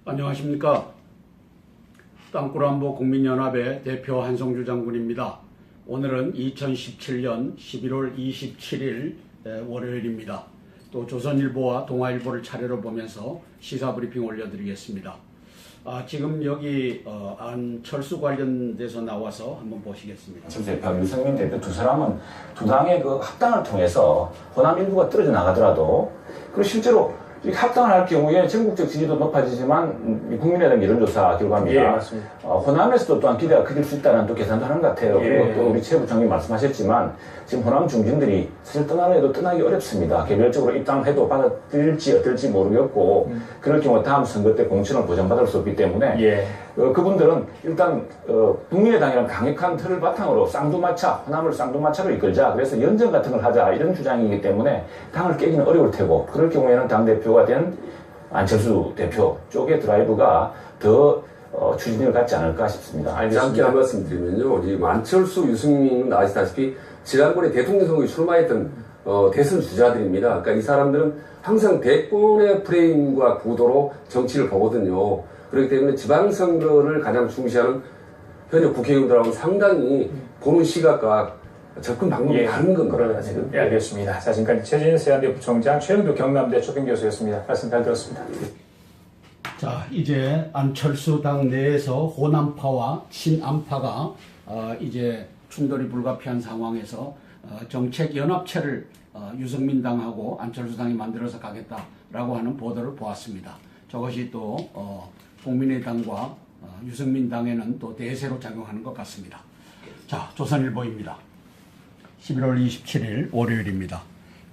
안녕하십니까. 땅굴안보 국민연합의 대표 한성주 장군입니다. 오늘은 2017년 11월 27일 월요일입니다. 또 조선일보와 동아일보를 차례로 보면서 시사브리핑 올려드리겠습니다. 지금 여기 안철수 관련돼서 나와서 한번 보시겠습니다. 안철수 대표, 유승민 대표 두 사람은 두 당의 그 합당을 통해서 호남 일부가 떨어져 나가더라도 그리고 실제로 이렇게 합당을 할 경우에 전국적 지지도 높아지지만 국민의당 여론조사 결과입니다. 예, 맞습니다. 호남에서도 또한 기대가 커질 수 있다는 또 계산도 하는 것 같아요. 예. 그리고 또 우리 최 부총리 말씀하셨지만 지금 호남 중진들이 사실 떠나려 해도 떠나기 어렵습니다. 개별적으로 입당해도 받아들일지 어떨지 모르겠고 그럴 경우 다음 선거 때 공천을 보장받을 수 없기 때문에 예. 그분들은 일단 국민의당이란 강력한 틀을 바탕으로 호남을 쌍두마차로 이끌자, 그래서 연정 같은 걸 하자, 이런 주장이기 때문에 당을 깨기는 어려울 테고, 그럴 경우에는 당대표가 된 안철수 대표 쪽의 드라이브가 더 추진력을 갖지 않을까 싶습니다. 짧게 한 말씀 드리면요, 지금 안철수, 유승민은 아시다시피 지난번에 대통령 선거에 출마했던 대선 주자들입니다. 그러니까 이 사람들은 항상 대권의 프레임과 구도로 정치를 보거든요. 그렇기 때문에 지방선거를 가장 중시하는 현역 국회의원들하고 상당히 보는 시각과 접근 방법이 다른 건가요? 네, 알겠습니다. 자, 지금까지 최진일 세안대 부총장, 최영도 경남대 초빙 교수였습니다. 말씀 잘 들었습니다. 자, 이제 안철수 당 내에서 호남파와 친안파가 이제 충돌이 불가피한 상황에서 정책 연합체를 유승민 당하고 안철수 당이 만들어서 가겠다라고 하는 보도를 보았습니다. 저것이 또 국민의당과 유승민 당에는 또 대세로 작용하는 것 같습니다. 자, 조선일보입니다. 11월 27일 월요일입니다.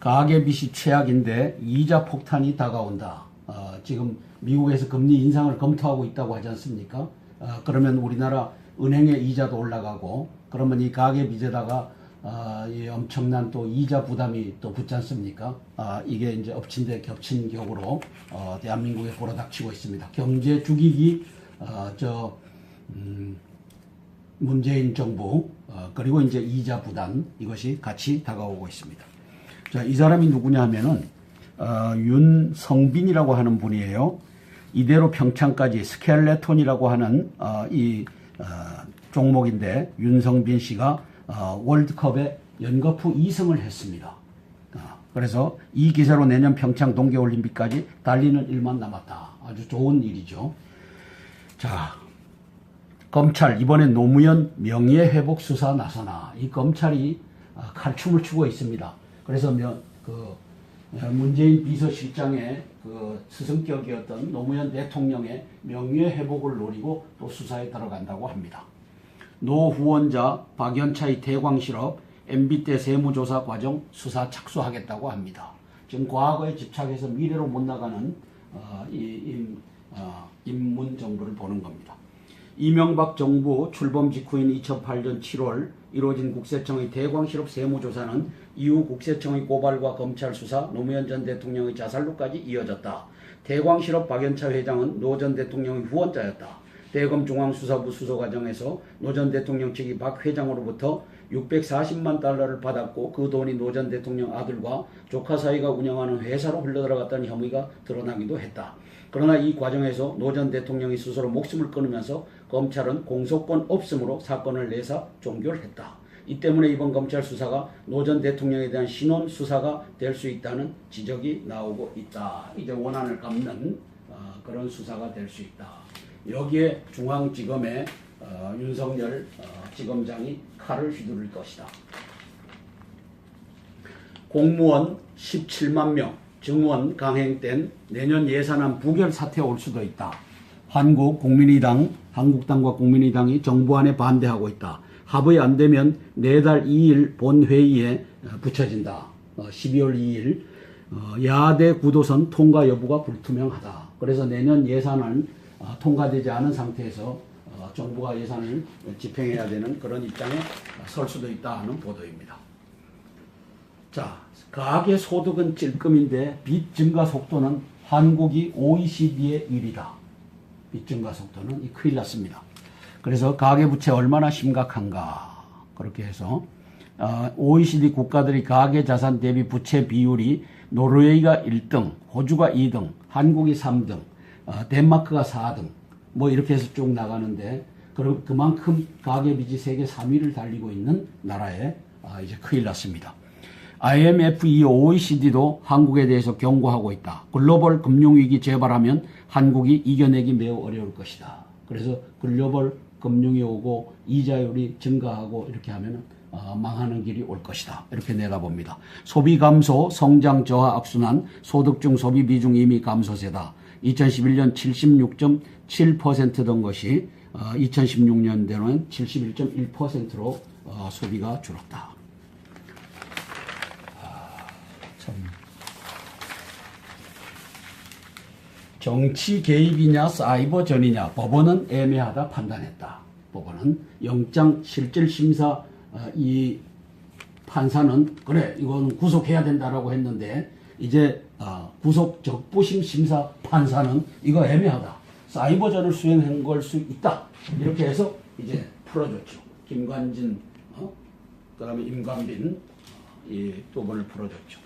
가계빚이 최악인데 이자 폭탄이 다가온다. 지금 미국에서 금리 인상을 검토하고 있다고 하지 않습니까? 그러면 우리나라 은행의 이자도 올라가고, 그러면 이 가계빚에다가 이 엄청난 또 이자 부담이 또 붙지 않습니까? 이게 이제 엎친 데 겹친 격으로 대한민국에 몰아닥치고 있습니다. 경제 죽이기, 문재인 정부, 그리고 이제 이자 부담, 이것이 같이 다가오고 있습니다. 자, 이 사람이 누구냐 하면은 윤성빈이라고 하는 분이에요. 이대로 평창까지 스켈레톤이라고 하는 종목인데, 윤성빈 씨가 월드컵에 연거푸 2승을 했습니다. 그래서 이 기세로 내년 평창 동계올림픽까지 달리는 일만 남았다. 아주 좋은 일이죠. 자, 검찰 이번엔 노무현 명예회복 수사 나서나. 이 검찰이 칼춤을 추고 있습니다. 그래서 문재인 비서실장의 스승격이었던 노무현 대통령의 명예회복을 노리고 또 수사에 들어간다고 합니다. 노 후원자 박연차의 대광실업 MB 때 세무조사 과정 수사 착수하겠다고 합니다. 지금 과거에 집착해서 미래로 못 나가는 인문 정부를 보는 겁니다. 이명박 정부 출범 직후인 2008년 7월 이루어진 국세청의 대광실업 세무조사는 이후 국세청의 고발과 검찰 수사, 노무현 전 대통령의 자살로까지 이어졌다. 대광실업 박연차 회장은 노 전 대통령의 후원자였다. 대검 중앙수사부 수사 과정에서 노 전 대통령 측이 박 회장으로부터 640만 달러를 받았고 그 돈이 노 전 대통령 아들과 조카 사이가 운영하는 회사로 흘러들어갔다는 혐의가 드러나기도 했다. 그러나 이 과정에서 노 전 대통령이 스스로 목숨을 끊으면서 검찰은 공소권 없음으로 사건을 내사 종결했다. 이 때문에 이번 검찰 수사가 노 전 대통령에 대한 신원 수사가 될 수 있다는 지적이 나오고 있다. 이제 원한을 갚는 그런 수사가 될 수 있다. 여기에 중앙지검의 윤석열 지검장이 칼을 휘두를 것이다. 공무원 17만 명 증원 강행된 내년 예산안 부결 사태 올 수도 있다. 한국당과 국민의당이 정부안에 반대하고 있다. 합의 안 되면 내달 2일 본회의에 붙여진다. 12월 2일 야대 구도선 통과 여부가 불투명하다. 그래서 내년 예산안 통과되지 않은 상태에서 정부가 예산을 집행해야 되는 그런 입장에 설 수도 있다 하는 보도입니다. 자, 가계 소득은 찔끔인데 빚 증가 속도는 한국이 OECD의 1위다. 빚 증가 속도는 큰일 났습니다. 그래서 가계부채 얼마나 심각한가. 그렇게 해서 OECD 국가들이 가계자산 대비 부채 비율이 노르웨이가 1등, 호주가 2등, 한국이 3등, 덴마크가 4등, 뭐 이렇게 해서 쭉 나가는데, 그럼 그만큼 가계비지 세계 3위를 달리고 있는 나라에 이제 큰일 났습니다. IMF 이 OECD도 한국에 대해서 경고하고 있다. 글로벌 금융위기 재발하면 한국이 이겨내기 매우 어려울 것이다. 그래서 글로벌 금융이 오고 이자율이 증가하고 이렇게 하면 망하는 길이 올 것이다. 이렇게 내다봅니다. 소비 감소, 성장 저하 악순환, 소득 중 소비 비중 이미 감소세다. 2011년 76.7%던 것이 2016년대로는 71.1%로 소비가 줄었다. 참. 정치 개입이냐 사이버 전이냐 법원은 애매하다 판단했다. 법원은 영장 실질 심사 이 판사는 그래 이건 구속해야 된다라고 했는데 이제 구속 적부심 심사 판사는 이거 애매하다. 사이버전을 수행한 걸 수 있다. 이렇게 해서 이제 풀어줬죠. 김관진, 그다음에 임관빈 이 두 분을 풀어줬죠.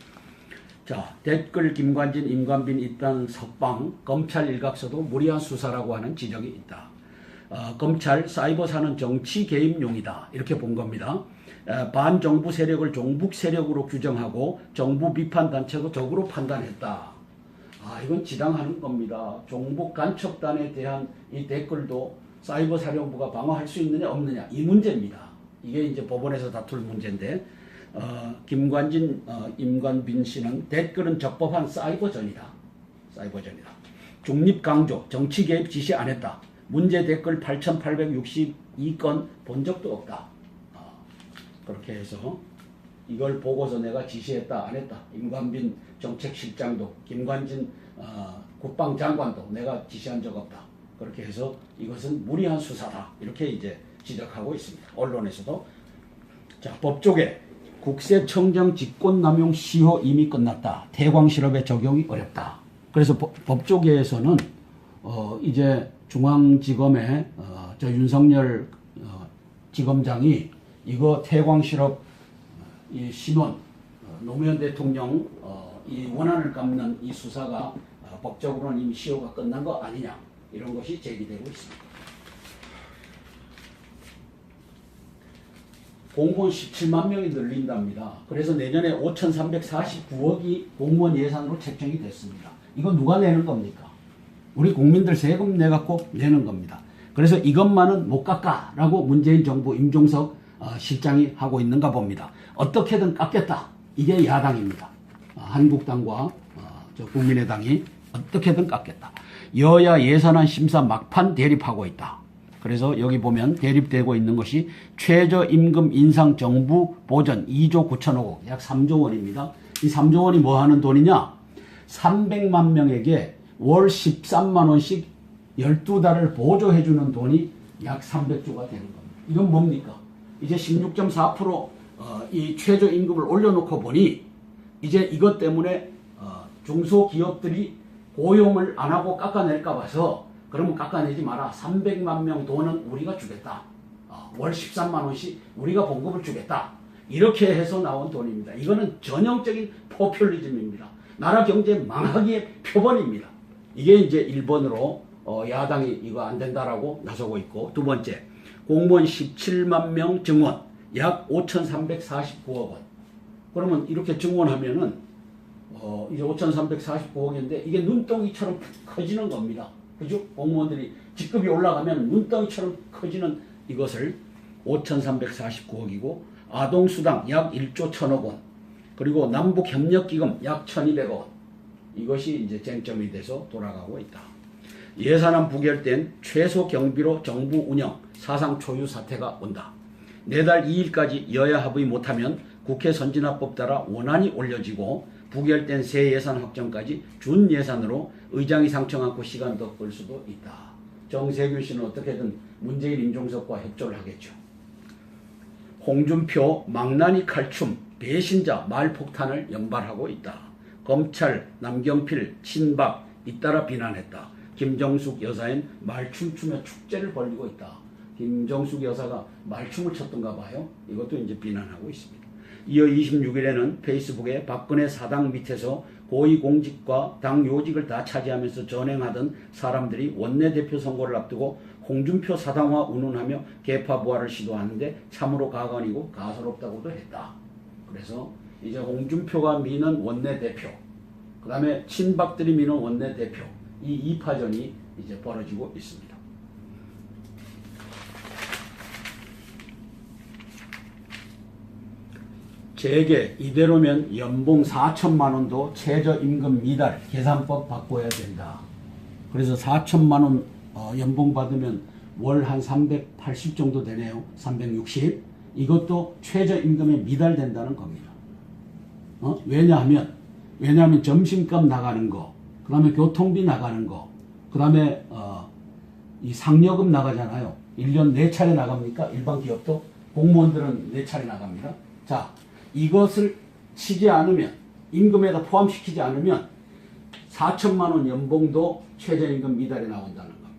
자, 댓글 김관진, 임관빈 있다는 석방, 검찰 일각서도 무리한 수사라고 하는 지적이 있다. 검찰 사이버사는 정치 개입용이다. 이렇게 본 겁니다. 반정부 세력을 종북 세력으로 규정하고 정부 비판 단체도 적으로 판단했다. 이건 지당하는 겁니다. 종북 간첩단에 대한 이 댓글도 사이버 사령부가 방어할 수 있느냐 없느냐 이 문제입니다. 이게 이제 법원에서 다툴 문제인데 김관진, 임관빈 씨는 댓글은 적법한 사이버전이다. 사이버전이다. 중립 강조, 정치 개입 지시 안 했다. 문제 댓글 8,862건 본 적도 없다. 그렇게 해서 이걸 보고서 내가 지시했다 안 했다. 임관빈 정책실장도 김관진 국방장관도 내가 지시한 적 없다. 그렇게 해서 이것은 무리한 수사다. 이렇게 이제 지적하고 있습니다. 언론에서도. 자, 법조계 국세청장 직권남용 시효 이미 끝났다. 태광실업의 적용이 어렵다. 그래서 법조계에서는 이제 중앙지검의 저 윤석열 지검장이 이거 태광실업 이 신원 노무현 대통령 이 원한을 갚는 이 수사가 법적으로는 이미 시효가 끝난 거 아니냐 이런 것이 제기되고 있습니다. 공무원 17만 명이 늘린답니다. 그래서 내년에 5,349억이 공무원 예산으로 책정이 됐습니다. 이거 누가 내는 겁니까? 우리 국민들 세금 내갖고 내는 겁니다. 그래서 이것만은 못 깎아라고 문재인 정부 임종석 실장이 하고 있는가 봅니다. 어떻게든 깎겠다. 이게 야당입니다. 한국당과 저 국민의당이 어떻게든 깎겠다. 여야 예산안 심사 막판 대립하고 있다. 그래서 여기 보면 대립되고 있는 것이 최저임금 인상 정부 보전 2조 9천억 원, 약 3조 원입니다. 이 3조 원이 뭐 하는 돈이냐? 300만 명에게 월 13만 원씩 12달을 보조해주는 돈이 약 300조가 되는 겁니다. 이건 뭡니까? 이제 16.4% 이 최저임금을 올려놓고 보니 이제 이것 때문에 중소기업들이 고용을 안 하고 깎아낼까 봐서 그러면 깎아내지 마라. 300만 명 돈은 우리가 주겠다. 월 13만 원씩 우리가 봉급을 주겠다. 이렇게 해서 나온 돈입니다. 이거는 전형적인 포퓰리즘입니다. 나라 경제 망하기의 표본입니다. 이게 이제 1번으로 야당이 이거 안 된다라고 나서고 있고, 두 번째 공무원 17만 명 증원 약 5,349억 원. 그러면 이렇게 증원하면은 이제 5,349억인데 이게 눈덩이처럼 커지는 겁니다. 그죠? 공무원들이 직급이 올라가면 눈덩이처럼 커지는 이것을 5,349억이고, 아동수당 약 1조 1,000억 원, 그리고 남북협력기금 약 1,200억 원. 이것이 이제 쟁점이 돼서 돌아가고 있다. 예산안 부결된 최소 경비로 정부 운영 사상 초유 사태가 온다. 내달 2일까지 여야 합의 못하면 국회 선진화법 따라 원안이 올려지고 부결된 새 예산 확정까지 준 예산으로 의장이 상청 않고 시간 더 끌 수도 있다. 정세균 씨는 어떻게든 문재인 임종석과 협조를 하겠죠. 홍준표 망나니 칼춤 배신자 말폭탄을 연발하고 있다. 검찰 남경필 친박 잇따라 비난했다. 김정숙 여사엔 말춤 추며 축제를 벌이고 있다. 김정숙 여사가 말춤을 췄던가 봐요. 이것도 이제 비난하고 있습니다. 이어 26일에는 페이스북에 박근혜 사당 밑에서 고위공직과 당 요직을 다 차지하면서 전행하던 사람들이 원내대표 선거를 앞두고 홍준표 사당화 운운하며 개파 부활을 시도하는데 참으로 가관이고 가소롭다고도 했다. 그래서 이제 홍준표가 미는 원내대표, 그 다음에 친박들이 미는 원내대표, 이 2파전이 이제 벌어지고 있습니다. 재계 이대로면 연봉 4천만 원도 최저임금 미달 계산법 바꿔야 된다. 그래서 4천만 원 연봉 받으면 월 한 380 정도 되네요. 360. 이것도 최저임금에 미달된다는 겁니다. 왜냐하면 점심값 나가는 거, 그 다음에 교통비 나가는 거, 그 다음에 이 상여금 나가잖아요. 1년 4차례 나갑니까? 일반 기업도 공무원들은 4차례 나갑니다. 자, 이것을 치지 않으면, 임금에다 포함시키지 않으면 4천만 원 연봉도 최저임금 미달에 나온다는 겁니다.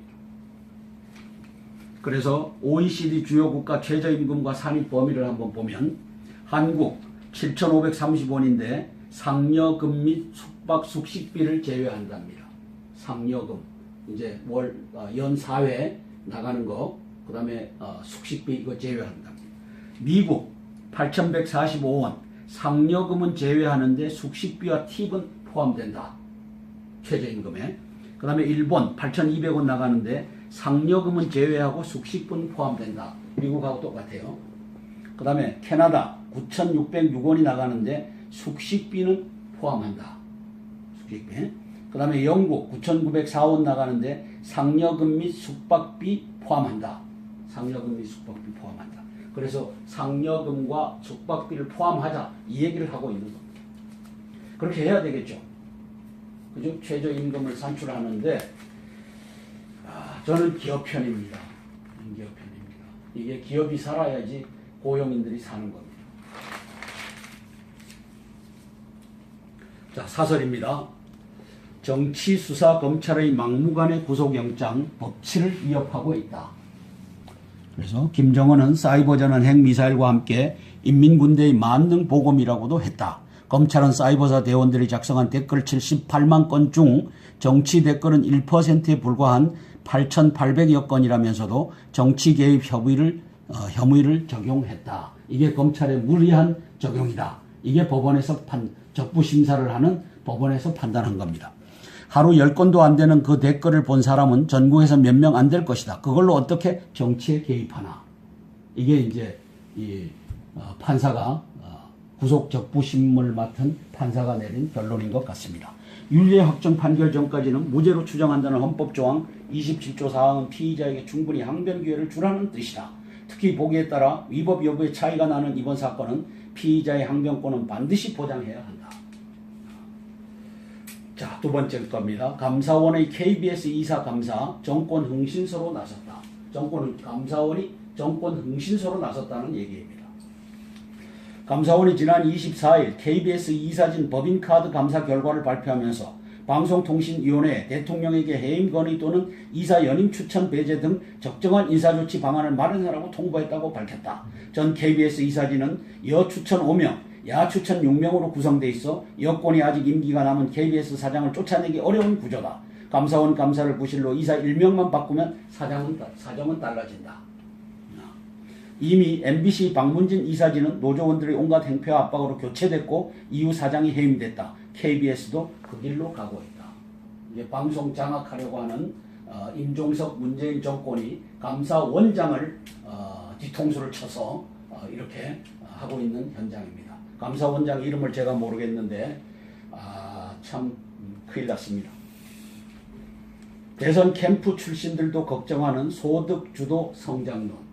그래서 OECD 주요 국가 최저임금과 산입 범위를 한번 보면 한국 7,530원인데 상여금 및 숙박 숙식비를 제외한답니다. 상여금, 이제 연 4회 나가는 거, 그 다음에 숙식비 이거 제외한답니다. 미국 8,145원, 상여금은 제외하는데 숙식비와 팁은 포함된다. 최저임금에. 그 다음에 일본 8,200원 나가는데 상여금은 제외하고 숙식비는 포함된다. 미국하고 똑같아요. 그 다음에 캐나다 9,606원이 나가는데 숙식비는 포함한다. 숙식비. 그 다음에 영국 9,904원 나가는데 상여금 및 숙박비 포함한다. 상여금 및 숙박비 포함한다. 그래서 상여금과 숙박비를 포함하자 이 얘기를 하고 있는 겁니다. 그렇게 해야 되겠죠. 그죠? 최저임금을 산출하는데 저는 기업 편입니다. 기업 편입니다. 이게 기업이 살아야지 고용인들이 사는 겁니다. 자, 사설입니다. 정치, 수사, 검찰의 막무가내 구속영장 법치를 위협하고 있다. 그래서 김정은은 사이버 전환 핵미사일과 함께 인민군대의 만능 보검이라고도 했다. 검찰은 사이버사 대원들이 작성한 댓글 78만 건 중 정치 댓글은 1%에 불과한 8,800여 건이라면서도 정치 개입 혐의를 적용했다. 이게 검찰의 무리한 적용이다. 이게 법원에서 적부 심사를 하는 법원에서 판단한 겁니다. 하루 10건도 안 되는 그 댓글을 본 사람은 전국에서 몇 명 안 될 것이다. 그걸로 어떻게 정치에 개입하나. 이게 이제 이 판사가 구속 적부심을 맡은 판사가 내린 결론인 것 같습니다. 윤리의 확정 판결 전까지는 무죄로 추정한다는 헌법조항 27조 4항은 피의자에게 충분히 항변 기회를 주라는 뜻이다. 특히 보기에 따라 위법 여부의 차이가 나는 이번 사건은 피의자의 항변권은 반드시 보장해야 한다. 자, 두 번째 겁니다. 감사원의 KBS 이사 감사 정권 흥신소로 나섰다. 감사원이 정권 흥신소로 나섰다는 얘기입니다. 감사원이 지난 24일 KBS 이사진 법인카드 감사 결과를 발표하면서 방송통신위원회에 대통령에게 해임 건의 또는 이사 연임 추천 배제 등 적정한 인사조치 방안을 마련하라고 통보했다고 밝혔다. 전 KBS 이사진은 여 추천 5명, 야 추천 6명으로 구성돼 있어 여권이 아직 임기가 남은 KBS 사장을 쫓아내기 어려운 구조다. 감사원 감사를 부실로 이사 1명만 바꾸면 사정은 달라진다. 이미 MBC 박문진 이사진은 노조원들의 온갖 행패와 압박으로 교체됐고 이후 사장이 해임됐다. KBS도 그 길로 가고 있다. 이제 방송 장악하려고 하는 임종석 문재인 정권이 감사원장을 뒤통수를 쳐서 이렇게 하고 있는 현장입니다. 감사원장 이름을 제가 모르겠는데 참 큰일 났습니다. 대선 캠프 출신들도 걱정하는 소득주도 성장론.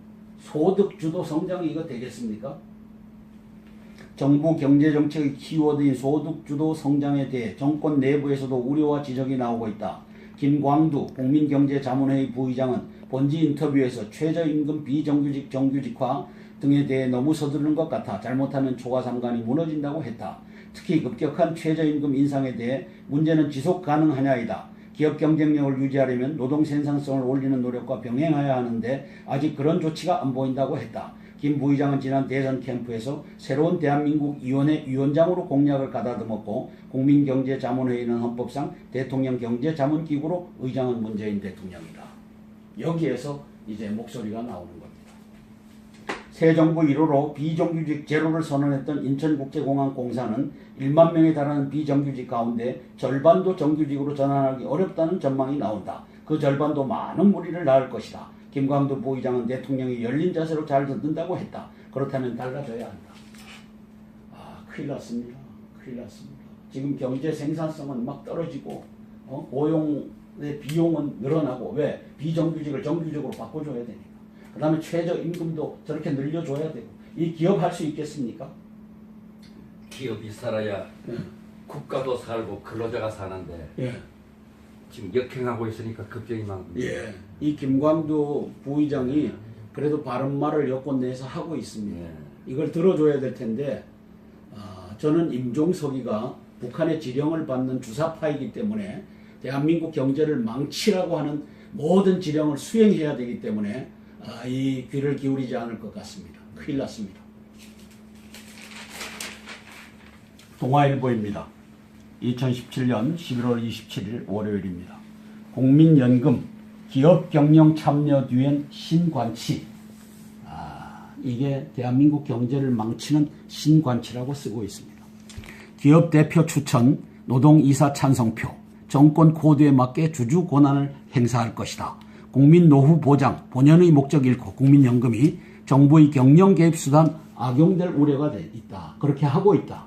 소득주도 성장이 이거 되겠습니까? 정부 경제정책의 키워드인 소득주도 성장에 대해 정권 내부에서도 우려와 지적이 나오고 있다. 김광두 국민경제자문회의 부의장은 본지 인터뷰에서 최저임금 비정규직 정규직화 등에 대해 너무 서두르는 것 같아 잘못하면 초과상관이 무너진다고 했다. 특히 급격한 최저임금 인상에 대해 문제는 지속 가능하냐이다. 기업 경쟁력을 유지하려면 노동 생산성을 올리는 노력과 병행해야 하는데 아직 그런 조치가 안 보인다고 했다. 김 부의장은 지난 대선 캠프에서 새로운 대한민국 위원회 위원장으로 공약을 가다듬었고 국민경제자문회의는 헌법상 대통령 경제자문기구로 의장은 문재인 대통령이다. 여기에서 이제 목소리가 나오는 겁니다. 새 정부 1호로 비정규직 제로를 선언했던 인천국제공항 공사는 1만 명에 달하는 비정규직 가운데 절반도 정규직으로 전환하기 어렵다는 전망이 나온다. 그 절반도 많은 무리를 낳을 것이다. 김광두 부의장은 대통령이 열린 자세로 잘 듣는다고 했다. 그렇다면 달라져야 한다. 큰일 났습니다. 큰일 났습니다. 지금 경제 생산성은 막 떨어지고 고용의 비용은 늘어나고 왜? 비정규직을 정규직으로 바꿔줘야 되니까. 그 다음에 최저임금도 저렇게 늘려줘야 되고. 이 기업 할 수 있겠습니까? 기업이 살아야 국가도 살고 근로자가 사는데 예. 지금 역행하고 있으니까 걱정이 많습니다. 예. 이 김광두 부의장이 그래도 바른 말을 여권 내에서 하고 있습니다. 예. 이걸 들어줘야 될 텐데 저는 임종석이가 북한의 지령을 받는 주사파이기 때문에 대한민국 경제를 망치라고 하는 모든 지령을 수행해야 되기 때문에 이 귀를 기울이지 않을 것 같습니다. 큰일 났습니다. 동아일보입니다. 2017년 11월 27일 월요일입니다. 국민연금 기업 경영 참여 뒤엔 신관치. 이게 대한민국 경제를 망치는 신관치라고 쓰고 있습니다. 기업 대표 추천, 노동이사 찬성표, 정권 코드에 맞게 주주 권한을 행사할 것이다. 국민 노후 보장, 본연의 목적 잃고 국민연금이 정부의 경영 개입 수단 악용될 우려가 있다. 그렇게 하고 있다.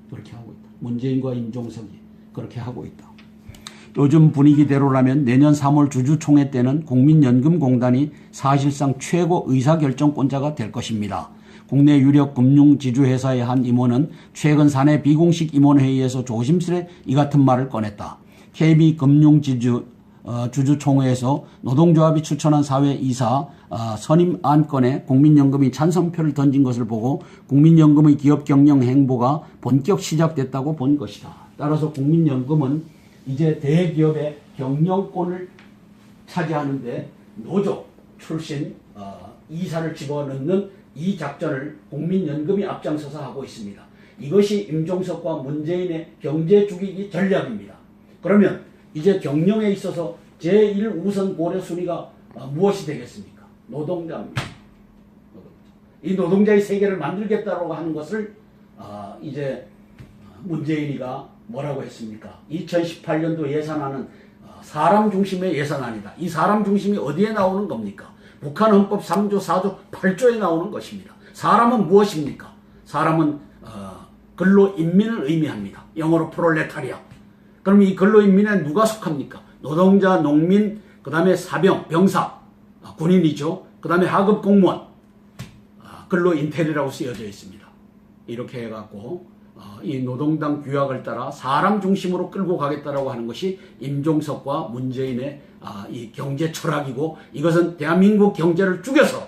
그렇게 하고 있다. 문재인과 임종석이 그렇게 하고 있다. 요즘 분위기대로라면 내년 3월 주주총회 때는 국민연금공단이 사실상 최고 의사결정권자가 될 것입니다. 국내 유력 금융지주회사의 한 임원은 최근 사내 비공식 임원회의에서 조심스레 이 같은 말을 꺼냈다. KB금융지주 주주총회에서 노동조합이 추천한 사회이사 선임 안건에 국민연금이 찬성표를 던진 것을 보고 국민연금의 기업 경영 행보가 본격 시작됐다고 본 것이다. 따라서 국민연금은 이제 대기업의 경영권을 차지하는데 노조 출신 이사를 집어넣는 이 작전을 국민연금이 앞장서서 하고 있습니다. 이것이 임종석과 문재인의 경제 죽이기 전략입니다. 그러면 이제 경영에 있어서 제1우선 고려 순위가 무엇이 되겠습니까? 노동자입니다. 이 노동자의 세계를 만들겠다고 하는 것을 이제 문재인이가 뭐라고 했습니까? 2018년도 예산안은 사람 중심의 예산안이다. 이 사람 중심이 어디에 나오는 겁니까? 북한 헌법 3조, 4조, 8조에 나오는 것입니다. 사람은 무엇입니까? 사람은 근로인민을 의미합니다. 영어로 프롤레타리아. 그럼 이 근로인민에 누가 속합니까? 노동자, 농민, 그 다음에 사병, 병사, 군인이죠. 그 다음에 하급 공무원, 근로인텔이라고 쓰여져 있습니다. 이렇게 해갖고 이 노동당 규약을 따라 사람 중심으로 끌고 가겠다라고 하는 것이 임종석과 문재인의 이 경제 철학이고, 이것은 대한민국 경제를 죽여서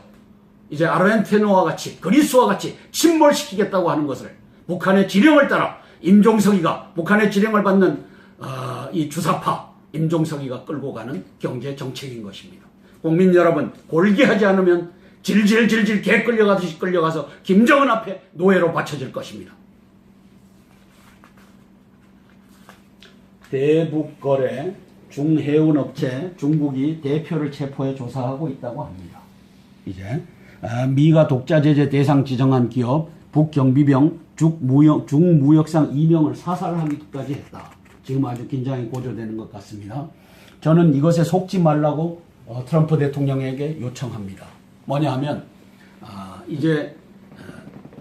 이제 아르헨티나와 같이 그리스와 같이 침몰시키겠다고 하는 것을 북한의 지령을 따라 임종석이가 북한의 지령을 받는 이 주사파 임종석이가 끌고 가는 경제 정책인 것입니다. 국민 여러분, 골기하지 않으면 질질질질 개 끌려가듯이 끌려가서 김정은 앞에 노예로 바쳐질 것입니다. 대북거래 중해운업체 중국이 대표를 체포해 조사하고 있다고 합니다. 이제 미가 독자 제재 대상 지정한 기업 북경비병 중무역상 2명을 사살하기까지 했다. 지금 아주 긴장이 고조되는 것 같습니다. 저는 이것에 속지 말라고 트럼프 대통령에게 요청합니다. 뭐냐 하면 이제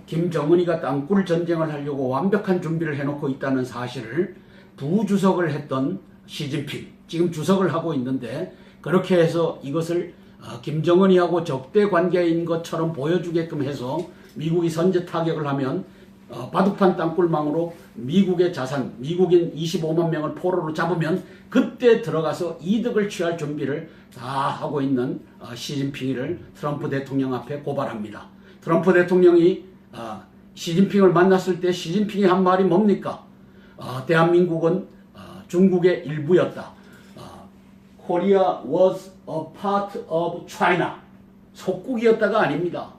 김정은이가 땅굴 전쟁을 하려고 완벽한 준비를 해놓고 있다는 사실을 부주석을 했던 시진핑, 지금 주석을 하고 있는데, 그렇게 해서 이것을 김정은이하고 적대 관계인 것처럼 보여주게끔 해서 미국이 선제 타격을 하면 바둑판 땅굴망으로 미국의 자산, 미국인 25만 명을 포로로 잡으면 그때 들어가서 이득을 취할 준비를 다 하고 있는 시진핑이를 트럼프 대통령 앞에 고발합니다. 트럼프 대통령이 시진핑을 만났을 때 시진핑이 한 말이 뭡니까? 대한민국은 중국의 일부였다. Korea was a part of China. 속국이었다가 아닙니다.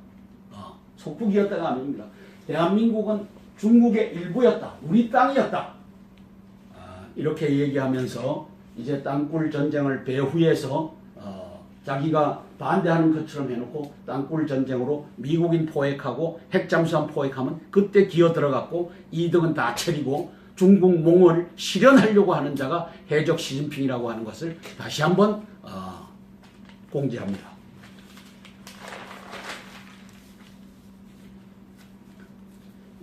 속국이었다가 아닙니다. 대한민국은 중국의 일부였다. 우리 땅이었다. 이렇게 얘기하면서 이제 땅굴 전쟁을 배후에서 자기가 반대하는 것처럼 해놓고 땅굴 전쟁으로 미국인 포획하고 핵잠수함 포획하면 그때 기어 들어갔고 이득은 다 처리고 중국 몽을 실현하려고 하는 자가 해적 시진핑이라고 하는 것을 다시 한번 공지합니다.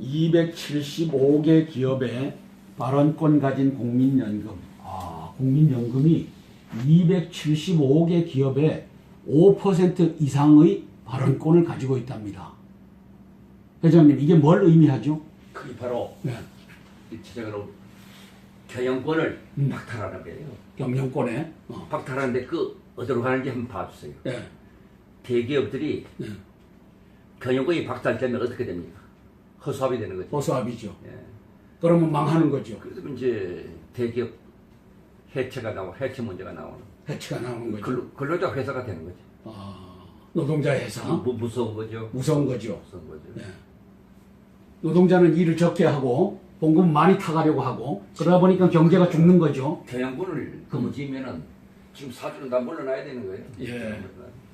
(275개) 기업의 발언권 가진 국민연금. 국민연금이 275개 기업의 5% 이상의 발언권을 가지고 있답니다. 회장님, 이게 뭘 의미하죠? 그게 바로 네. 일차적으로 경영권을 박탈하는 거예요. 경영권에. 박탈하는데 그 어디로 가는지 한번 봐주세요. 네. 대기업들이 네. 경영권이 박탈되면 어떻게 됩니까? 허수아비 되는 거죠. 허수아비죠. 예. 그러면 망하는 거죠. 그래서 이제 대기업 해체 문제가 나오는. 해체가 나오는 거죠. 근로자 회사가 되는 거죠. 노동자 회사. 무서운 거죠. 무서운 거죠. 무서운 거죠. 네. 노동자는 일을 적게 하고 봉급 많이 타가려고 하고 그러다 보니까 경제가 죽는 거죠. 경영권을 거머쥐면은 지금 사주는 다 물러나야 되는 거예요. 예.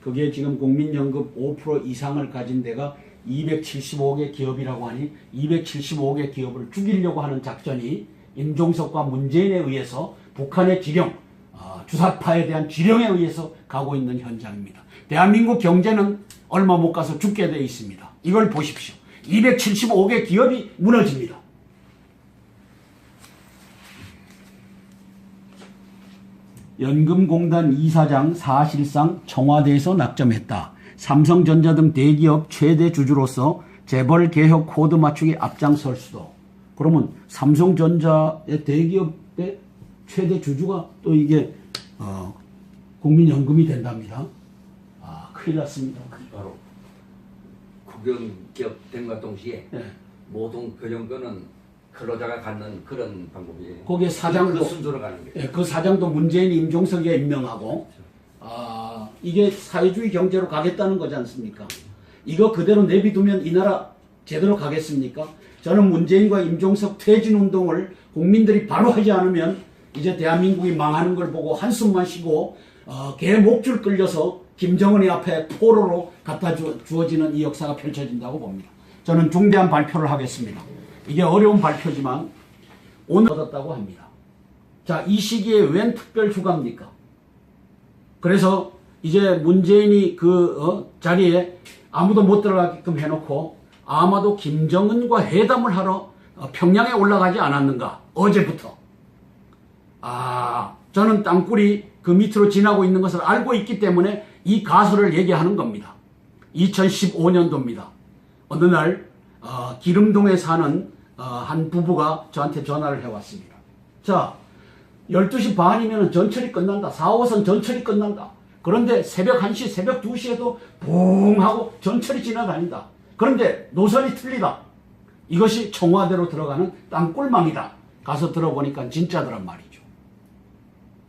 그게 지금 국민연금 5% 이상을 가진 데가 275개 기업이라고 하니 275개 기업을 죽이려고 하는 작전이 임종석과 문재인에 의해서 북한의 지령, 주사파에 대한 지령에 의해서 가고 있는 현장입니다. 대한민국 경제는 얼마 못 가서 죽게 되어 있습니다. 이걸 보십시오. 275개 기업이 무너집니다. 연금공단 이사장 사실상 청와대에서 낙점했다. 삼성전자 등 대기업 최대 주주로서 재벌 개혁 코드 맞추기 앞장설 수도. 그러면 삼성전자의 대기업의 최대 주주가 또 이게 국민연금이 된답니다. 큰일 났습니다. 바로 국영기업 된과 동시에 네. 모든 경영권은 근로자가 갖는 그런 방법이에요. 거기에 사장도 그 순서로 가는 거예요. 그 사장도 문재인 임종석이 임명하고 이게 사회주의 경제로 가겠다는 거지 않습니까? 이거 그대로 내비두면 이 나라 제대로 가겠습니까? 저는 문재인과 임종석 퇴진운동을 국민들이 바로 하지 않으면 이제 대한민국이 망하는 걸 보고 한숨만 쉬고 개 목줄 끌려서 김정은이 앞에 포로로 갖다 주어지는 이 역사가 펼쳐진다고 봅니다. 저는 중대한 발표를 하겠습니다. 이게 어려운 발표지만 오늘 얻었다고 합니다. 자, 이 시기에 웬 특별 휴가입니까? 그래서 이제 문재인이 그 자리에 아무도 못 들어가게끔 해놓고 아마도 김정은과 회담을 하러 평양에 올라가지 않았는가? 어제부터. 저는 땅굴이 그 밑으로 지나고 있는 것을 알고 있기 때문에 이 가설을 얘기하는 겁니다. 2015년도입니다. 어느 날 기름동에 사는 한 부부가 저한테 전화를 해왔습니다. 자, 12시 반이면 전철이 끝난다. 4호선 전철이 끝난다. 그런데 새벽 1시, 새벽 2시에도 붕 하고 전철이 지나다닌다. 그런데 노선이 틀리다. 이것이 청와대로 들어가는 땅굴망이다. 가서 들어보니까 진짜더란 말이죠.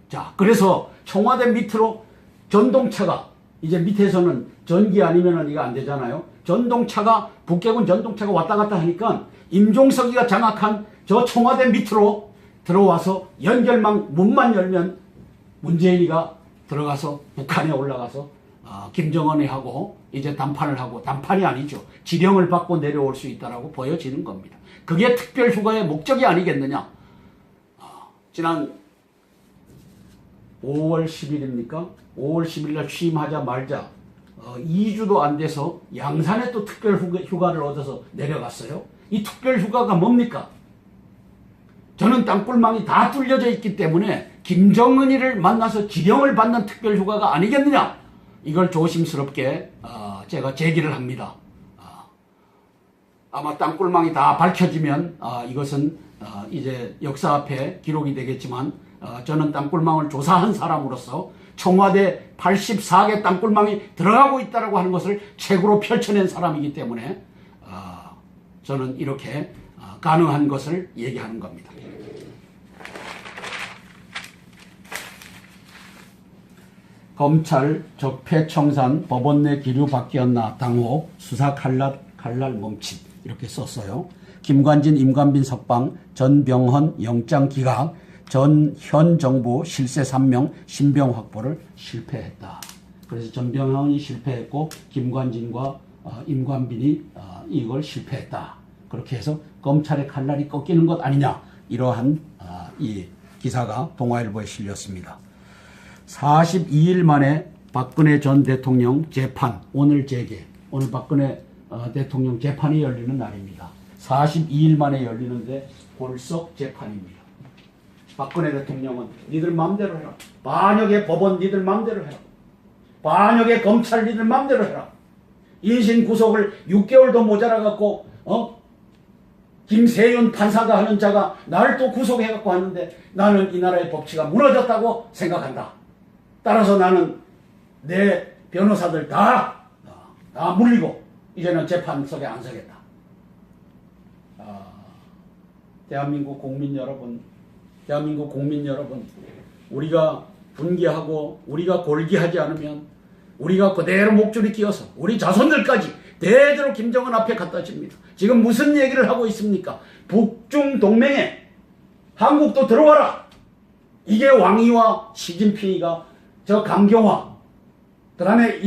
자, 그래서 청와대 밑으로 전동차가, 이제 밑에서는 전기 아니면 이거 안 되잖아요. 전동차가, 북계군 전동차가 왔다 갔다 하니까 임종석이가 장악한 저 청와대 밑으로 들어와서 연결망 문만 열면 문재인이가 들어가서 북한에 올라가서 김정은이 하고 이제 담판을 하고, 담판이 아니죠. 지령을 받고 내려올 수 있다라고 보여지는 겁니다. 그게 특별휴가의 목적이 아니겠느냐. 지난 5월 10일입니까? 5월 10일 날 취임하자마자 2주도 안 돼서 양산에 또 특별휴가를 얻어서 내려갔어요. 이 특별휴가가 뭡니까? 저는 땅굴망이 다 뚫려져 있기 때문에 김정은이를 만나서 지령을 받는 특별휴가가 아니겠느냐? 이걸 조심스럽게 제가 제기를 합니다. 아마 땅굴망이 다 밝혀지면 이것은 이제 역사 앞에 기록이 되겠지만 저는 땅굴망을 조사한 사람으로서 청와대 84개 땅굴망이 들어가고 있다고 하는 것을 책으로 펼쳐낸 사람이기 때문에 저는 이렇게 가능한 것을 얘기하는 겁니다. 검찰 적폐청산 법원 내 기류 바뀌었나 당혹 수사 칼날 멈칫 이렇게 썼어요. 김관진, 임관빈 석방, 전병헌 영장 기각, 전 정부 실세 3명 신병 확보를 실패했다. 그래서 전병헌이 실패했고 김관진과 임관빈이 이걸 실패했다. 그렇게 해서 검찰의 칼날이 꺾이는 것 아니냐, 이러한 이 기사가 동아일보에 실렸습니다. 42일 만에 박근혜 전 대통령 재판 오늘 재개, 오늘 박근혜 대통령 재판이 열리는 날입니다. 42일 만에 열리는데 벌써 재판입니다. 박근혜 대통령은 니들 마음대로 해라. 반역의 법원 니들 마음대로 해라. 반역의 검찰 니들 마음대로 해라. 인신 구속을 6개월도 모자라갖고 김세윤 판사가 하는 자가 나를 또 구속해갖고 하는데 나는 이 나라의 법치가 무너졌다고 생각한다. 따라서 나는 내 변호사들 다 물리고 이제는 재판석에 안 서겠다. 대한민국 국민 여러분, 우리가 분개하고 우리가 골기하지 않으면 우리가 그대로 목줄이 끼어서 우리 자손들까지 대대로 김정은 앞에 갖다 줍니다. 지금 무슨 얘기를 하고 있습니까? 북중 동맹에 한국도 들어와라. 이게 왕이와 시진핑이가 저 강경화, 그 다음에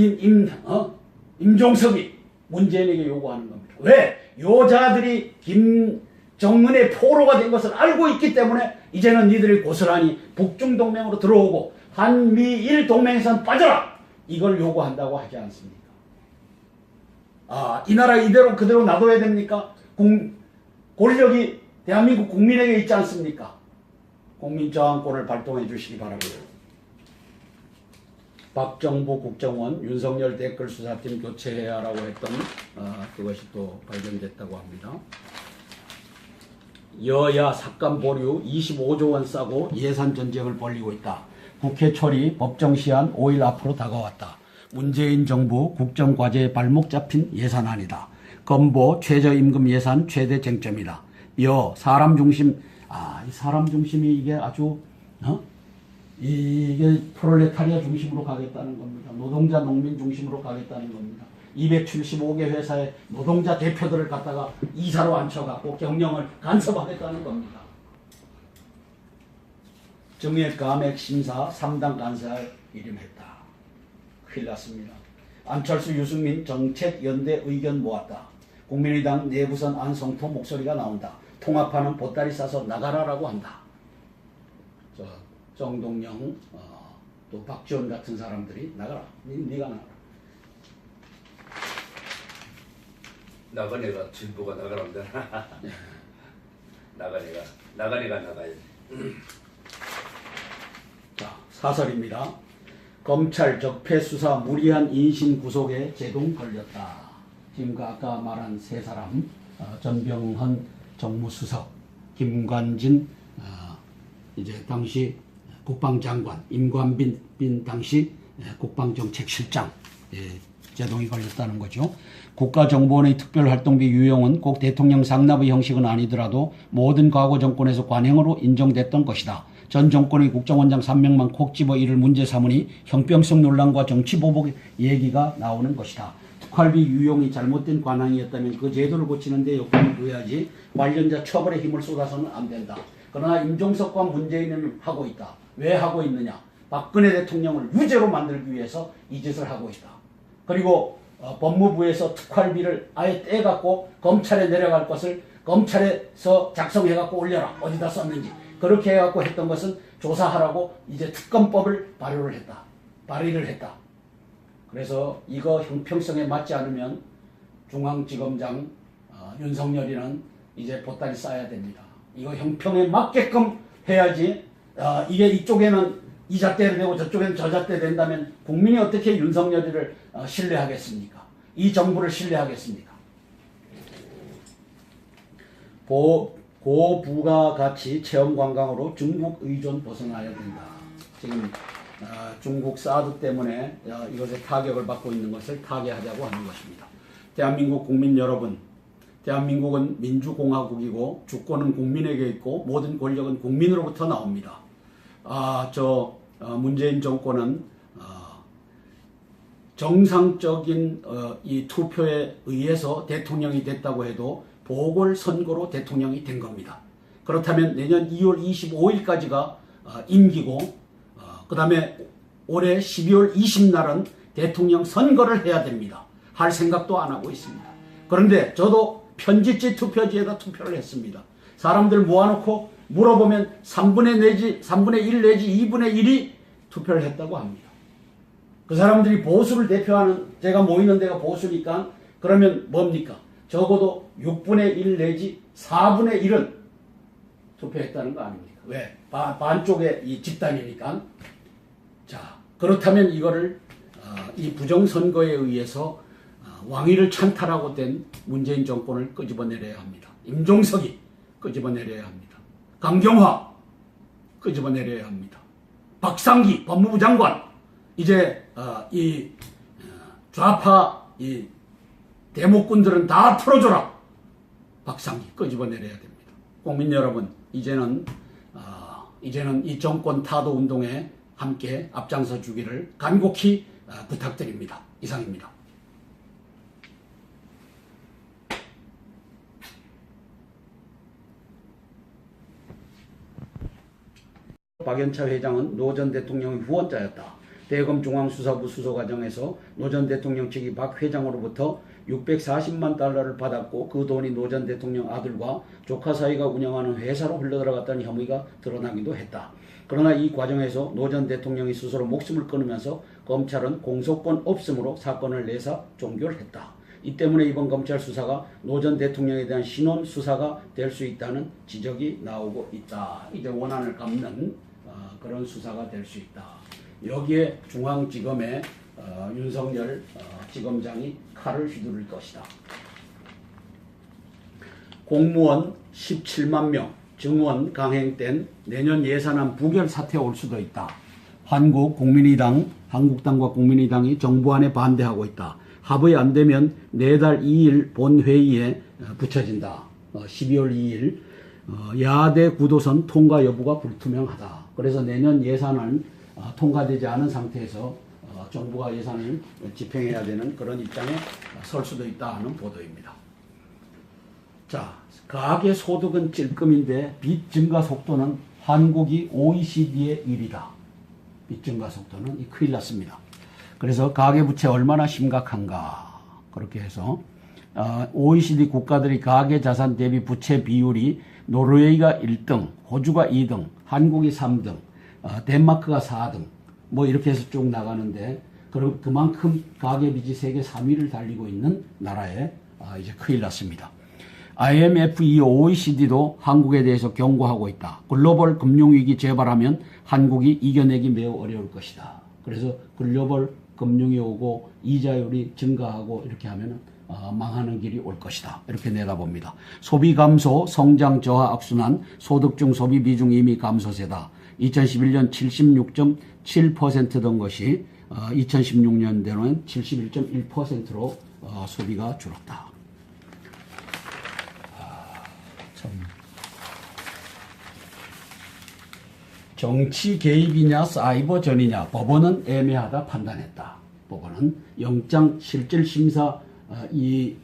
임종석이 문재인에게 요구하는 겁니다. 왜? 요자들이 김정은의 포로가 된 것을 알고 있기 때문에 이제는 니들이 고스란히 북중 동맹으로 들어오고 한미일 동맹에선 빠져라. 이걸 요구한다고 하지 않습니까? 이 나라 이대로 그대로 놔둬야 됩니까? 권력이 대한민국 국민에게 있지 않습니까? 국민저항권을 발동해 주시기 바랍니다. 박정부 국정원 윤석열 댓글수사팀 교체해야 하라고 했던 그것이 또 발견됐다고 합니다. 여야 삭감 보류 25조 원 싸고 예산 전쟁을 벌이고 있다. 국회 처리 법정 시한 5일 앞으로 다가왔다. 문재인 정부 국정과제에 발목 잡힌 예산안이다. 건보 최저임금 예산 최대 쟁점이다. 사람 중심, 이 사람 중심이 이게 아주 이게 프롤레타리아 중심으로 가겠다는 겁니다. 노동자 농민 중심으로 가겠다는 겁니다. 275개 회사의 노동자 대표들을 갖다가 이사로 앉혀갖고 경영을 간섭하겠다는 겁니다. 정액 감액 심사 3당 간사를 이름했다. 큰일 났습니다. 안철수 유승민 정책연대 의견 모았다. 국민의당 내부선 안성토 목소리가 나온다. 통합하는 보따리 싸서 나가라라고 한다. 정동영 또 박지원 같은 사람들이 나가라. 네가 나가라. 나가네가 진보가 나가란다. 나가네가 나가야지. 자, 사설입니다. 검찰 적폐 수사 무리한 인신 구속에 제동 걸렸다. 지금 아까 말한 세 사람, 전병헌 정무수석, 김관진 이제 당시 국방장관, 임관빈 당시 국방정책실장 제동이 걸렸다는 거죠. 국가정보원의 특별활동비 유용은 꼭 대통령 상납의 형식은 아니더라도 모든 과거 정권에서 관행으로 인정됐던 것이다. 전 정권의 국정원장 3명만 콕 집어 이를 문제 삼으니 형평성 논란과 정치보복 얘기가 나오는 것이다. 특활비 유용이 잘못된 관행이었다면 그 제도를 고치는 데 여건을 두어야지 관련자 처벌에 힘을 쏟아서는 안 된다. 그러나 임종석과 문재인은 하고 있다. 왜 하고 있느냐? 박근혜 대통령을 유죄로 만들기 위해서 이 짓을 하고 있다. 그리고 법무부에서 특활비를 아예 떼갖고 검찰에 내려갈 것을 검찰에서 작성해갖고 올려라. 어디다 썼는지. 그렇게 해갖고 했던 것은 조사하라고 이제 특검법을 발의를 했다. 그래서 이거 형평성에 맞지 않으면 중앙지검장 윤석열이는 이제 보따리 싸야 됩니다. 이거 형평에 맞게끔 해야지. 이게 이쪽에는 이 잣대를 대고 저쪽에는 저 잣대 된다면 국민이 어떻게 윤석열이를 신뢰하겠습니까? 이 정부를 신뢰하겠습니까? 고부가가치 체험관광으로 중국 의존 벗어나야 된다. 지금 중국 사드 때문에 이것에 타격을 받고 있는 것을 타개하자고 하는 것입니다. 대한민국 국민 여러분, 대한민국은 민주공화국이고 주권은 국민에게 있고 모든 권력은 국민으로부터 나옵니다. 문재인 정권은 정상적인 이 투표에 의해서 대통령이 됐다고 해도 보궐선거로 대통령이 된 겁니다. 그렇다면 내년 2월 25일까지가 임기고 그 다음에 올해 12월 20날은 대통령 선거를 해야 됩니다. 할 생각도 안 하고 있습니다. 그런데 저도 편지지 투표지에다 투표를 했습니다. 사람들 모아놓고 물어보면 3분의 1 내지 2분의 1이 투표를 했다고 합니다. 그 사람들이 보수를 대표하는, 제가 모이는 데가 보수니까 그러면 뭡니까? 적어도 6분의 1 내지 4분의 1은 투표했다는 거 아닙니까? 왜? 반쪽의 이 집단이니까. 자, 그렇다면 이거를 이 부정선거에 의해서 왕위를 찬탈하고 된 문재인 정권을 끄집어내려야 합니다. 임종석이 끄집어내려야 합니다. 강경화 끄집어내려야 합니다. 박상기 법무부 장관 이제 이 좌파 이 대목꾼들은 다 풀어줘라. 박상기 끄집어내려야 됩니다. 국민 여러분, 이제는 이 정권 타도 운동에 함께 앞장서 주기를 간곡히 부탁드립니다. 이상입니다. 박연차 회장은 노 전 대통령의 후원자였다. 대검 중앙수사부 수사과정에서 노 전 대통령 측이 박 회장으로부터 640만 달러를 받았고 그 돈이 노 전 대통령 아들과 조카 사이가 운영하는 회사로 흘러들어갔다는 혐의가 드러나기도 했다. 그러나 이 과정에서 노 전 대통령이 스스로 목숨을 끊으면서 검찰은 공소권 없음으로 사건을 내사 종결했다. 이 때문에 이번 검찰 수사가 노 전 대통령에 대한 신원 수사가 될 수 있다는 지적이 나오고 있다. 이제 원한을 갚는 그런 수사가 될 수 있다. 여기에 중앙지검의 윤석열 지검장이 칼을 휘두를 것이다. 공무원 17만 명 증원 강행된 내년 예산안 부결 사태 올 수도 있다. 한국당과 국민의당이 정부안에 반대하고 있다. 합의 안 되면 내달 2일 본회의에 붙여진다. 12월 2일 야대 구도선 통과 여부가 불투명하다. 그래서 내년 예산은 통과되지 않은 상태에서 정부가 예산을 집행해야 되는 그런 입장에 설 수도 있다 하는 보도입니다. 자, 가계 소득은 찔끔인데 빚 증가 속도는 한국이 OECD의 1위다. 빚 증가 속도는 큰일 났습니다. 그래서 가계부채 얼마나 심각한가. 그렇게 해서 OECD 국가들이 가계자산 대비 부채 비율이 노르웨이가 1등, 호주가 2등, 한국이 3등, 덴마크가 4등 뭐 이렇게 해서 쭉 나가는데 그만큼 가계빚이 세계 3위를 달리고 있는 나라에 이제 큰일 났습니다. IMF 이후 OECD도 한국에 대해서 경고하고 있다. 글로벌 금융위기 재발하면 한국이 이겨내기 매우 어려울 것이다. 그래서 글로벌 금융이 오고 이자율이 증가하고 이렇게 하면 망하는 길이 올 것이다. 이렇게 내다봅니다. 소비 감소, 성장 저하 악순환, 소득 중 소비 비중 이미 감소세다. 2011년 76.7%던 것이 2016년대로는 71.1%로 소비가 줄었다. 참. 정치 개입이냐 사이버전이냐 법원은 애매하다 판단했다. 법원은 영장 실질 심사 이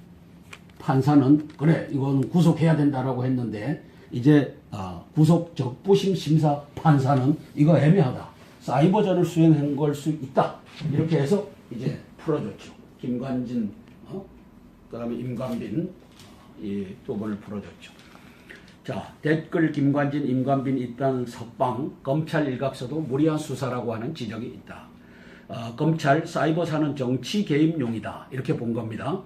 판사는 그래 이건 구속해야 된다라고 했는데 이제 구속 적부심 심사 판사는 이거 애매하다. 사이버전을 수행한 걸 수 있다. 이렇게 해서 이제 풀어줬죠. 김관진 그다음에 임관빈 이 두 분을 풀어줬죠. 자, 댓글 김관진, 임관빈 입당 석방, 검찰 일각서도 무리한 수사라고 하는 지적이 있다. 검찰 사이버사는 정치 개입용이다. 이렇게 본 겁니다.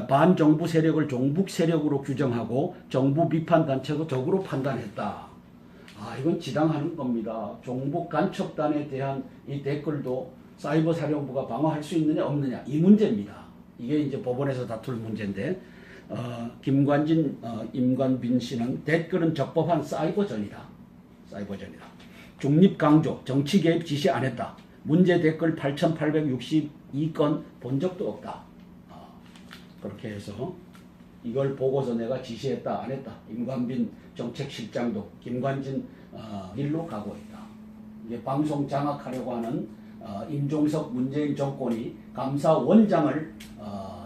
반정부 세력을 종북 세력으로 규정하고 정부 비판 단체도 적으로 판단했다. 이건 지당하는 겁니다. 종북 간첩단에 대한 이 댓글도 사이버사령부가 방어할 수 있느냐 없느냐 이 문제입니다. 이게 이제 법원에서 다툴 문제인데 김관진, 임관빈 씨는 댓글은 적법한 사이버전이다. 중립 강조, 정치 개입 지시 안 했다. 문제 댓글 8,862건 본 적도 없다. 그렇게 해서 이걸 보고서 내가 지시했다 안 했다. 임관빈 정책실장도 김관진 일로 가고 있다. 이게 방송 장악하려고 하는 임종석 문재인 정권이 감사원장을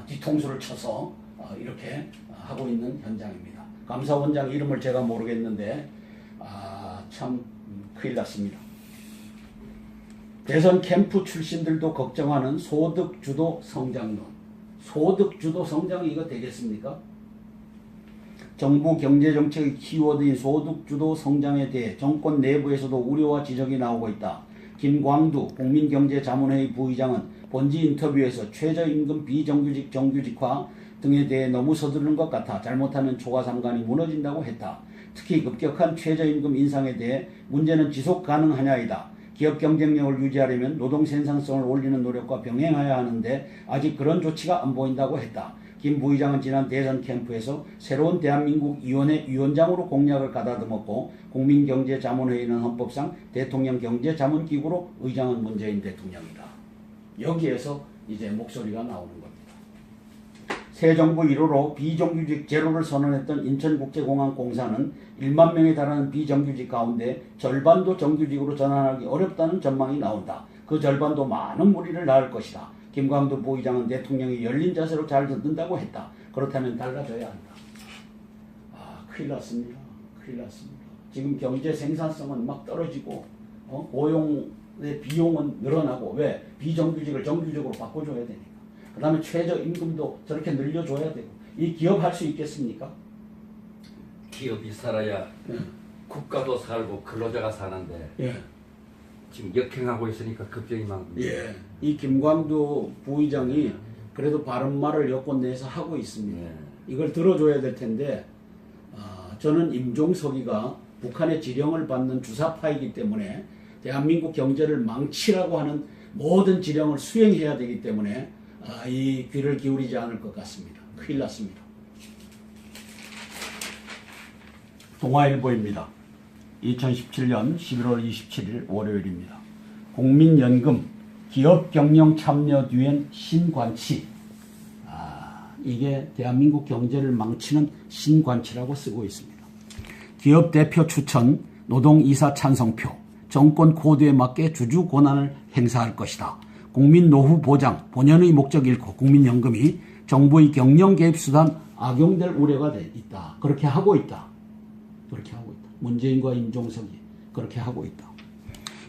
뒤통수를 쳐서 이렇게 하고 있는 현장입니다. 감사원장 이름을 제가 모르겠는데 참 큰일 났습니다. 대선 캠프 출신들도 걱정하는 소득주도 성장론. 소득주도 성장이 이거 되겠습니까? 정부 경제정책의 키워드인 소득주도 성장에 대해 정권 내부에서도 우려와 지적이 나오고 있다. 김광두 국민경제자문회의 부의장은 본지 인터뷰에서 최저임금 비정규직 정규직화 등에 대해 너무 서두르는 것 같아 잘못하면 초과상관이 무너진다고 했다. 특히 급격한 최저임금 인상에 대해 문제는 지속 가능하냐이다. 기업 경쟁력을 유지하려면 노동 생산성을 올리는 노력과 병행해야 하는데 아직 그런 조치가 안 보인다고 했다. 김 부의장은 지난 대선 캠프에서 새로운 대한민국 위원회 위원장으로 공약을 가다듬었고 국민경제자문회의는 헌법상 대통령 경제자문기구로 의장은 문재인 대통령이다. 여기에서 이제 목소리가 나오는 겁니다. 새 정부 1호로 비정규직 제로를 선언했던 인천국제공항공사는 1만 명에 달하는 비정규직 가운데 절반도 정규직으로 전환하기 어렵다는 전망이 나온다. 그 절반도 많은 무리를 낳을 것이다. 김광두 부의장은 대통령이 열린 자세로 잘 듣는다고 했다. 그렇다면 달라져야 한다. 큰일 났습니다. 큰일 났습니다. 지금 경제 생산성은 막 떨어지고 고용의 비용은 늘어나고 왜? 비정규직을 정규직으로 바꿔줘야 되니까. 그 다음에 최저임금도 저렇게 늘려줘야 되고. 이 기업 할 수 있겠습니까? 기업이 살아야 국가도 살고 근로자가 사는데 예. 지금 역행하고 있으니까 걱정이 많습니다. 예. 이 김광두 부의장이 그래도 바른 말을 여권 내에서 하고 있습니다. 예. 이걸 들어줘야 될 텐데 저는 임종석이가 북한의 지령을 받는 주사파이기 때문에 대한민국 경제를 망치라고 하는 모든 지령을 수행해야 되기 때문에 이 귀를 기울이지 않을 것 같습니다. 큰일 났습니다. 동아일보입니다. 2017년 11월 27일 월요일입니다. 국민연금 기업 경영 참여 뒤엔 신관치. 이게 대한민국 경제를 망치는 신관치라고 쓰고 있습니다. 기업 대표 추천, 노동이사 찬성표, 정권 코드에 맞게 주주 권한을 행사할 것이다. 국민 노후 보장, 본연의 목적 잃고 국민연금이 정부의 경영 개입 수단 악용될 우려가 있다. 그렇게 하고 있다. 그렇게 하고 있다. 문재인과 임종석이 그렇게 하고 있다.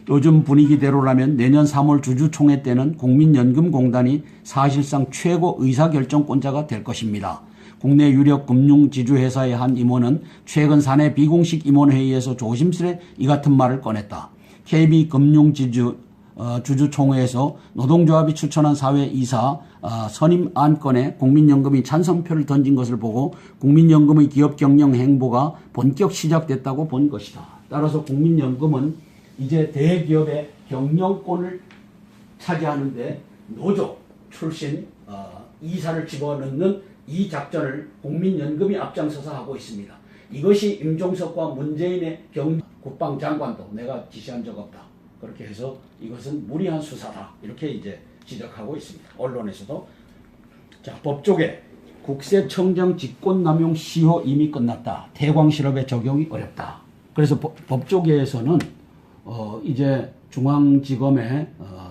요즘 분위기대로라면 내년 3월 주주총회 때는 국민연금공단이 사실상 최고 의사결정권자가 될 것입니다. 국내 유력 금융지주회사의 한 임원은 최근 사내 비공식 임원회의에서 조심스레 이 같은 말을 꺼냈다. KB금융지주 주주총회에서 노동조합이 추천한 사회이사 선임 안건에 국민연금이 찬성표를 던진 것을 보고 국민연금의 기업 경영 행보가 본격 시작됐다고 본 것이다. 따라서 국민연금은 이제 대기업의 경영권을 차지하는데 노조 출신 이사를 집어넣는 이 작전을 국민연금이 앞장서서 하고 있습니다. 이것이 임종석과 문재인의 국방장관도 내가 지시한 적 없다. 그렇게 해서 이것은 무리한 수사다. 이렇게 이제 지적하고 있습니다. 언론에서도. 자, 법조계 국세청장 직권남용 시효 이미 끝났다. 태광실업의 적용이 어렵다. 그래서 법조계에서는 이제 중앙지검의